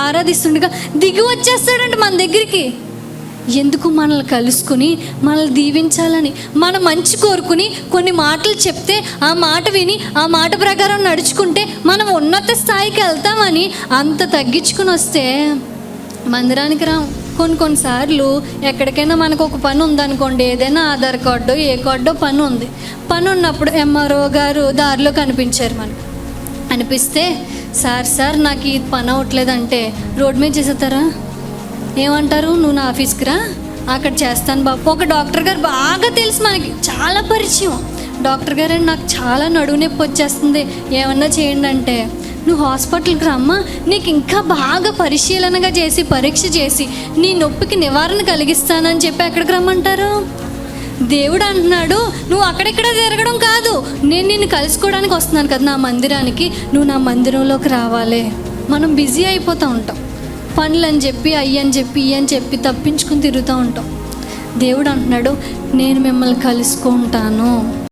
ఆరాధిస్తుండగా దిగి వచ్చేస్తాడండి మన దగ్గరికి. ఎందుకు? మనల్ని కలుసుకుని మనల్ని దీవించాలని, మన మంచి కోరుకుని కొన్ని మాటలు చెప్తే ఆ మాట విని ఆ మాట ప్రకారం నడుచుకుంటే మనం ఉన్నత స్థాయికి వెళ్తామని అంత తగ్గించుకుని వస్తే మందిరానికి రాం. కొన్నిసార్లు ఎక్కడికైనా మనకు ఒక పని ఉందనుకోండి, ఏదైనా ఆధార్ కార్డు ఏ కార్డో పని ఉన్నప్పుడు ఎంఆర్ఓ గారు దారిలో కనిపించారు. మనకు అనిపిస్తే సార్ నాకు ఈ పని అవ్వట్లేదంటే రోడ్ మీద చేసేస్తారా? ఏమంటారు? నువ్వు నా ఆఫీస్కి రా, అక్కడ చేస్తాను బాబు. ఒక డాక్టర్ గారు బాగా తెలుసు మనకి, చాలా పరిచయం. డాక్టర్ గారు అండి, నాకు చాలా నడువు నొప్పి వచ్చేస్తుంది, ఏమన్నా చేయండి అంటే, నువ్వు హాస్పిటల్కి రమ్మా, నీకు ఇంకా బాగా పరిశీలనగా చేసి పరీక్ష చేసి నీ నొప్పికి నివారణ కలిగిస్తానని చెప్పి ఎక్కడికి రమ్మంటారు? దేవుడు అంటున్నాడు, నువ్వు అక్కడెక్కడ తిరగడం కాదు, నేను నిన్ను కలుసుకోవడానికి వస్తున్నాను కదా నా మందిరానికి, నువ్వు నా మందిరంలోకి రావాలి. మనం బిజీ అయిపోతూ ఉంటాం, పనులు అని చెప్పి అయ్యని చెప్పి ఇయ్యని చెప్పి తప్పించుకుని తిరుగుతూ ఉంటాం. దేవుడు అంటున్నాడు, నేను మిమ్మల్ని కలుసుకుంటాను.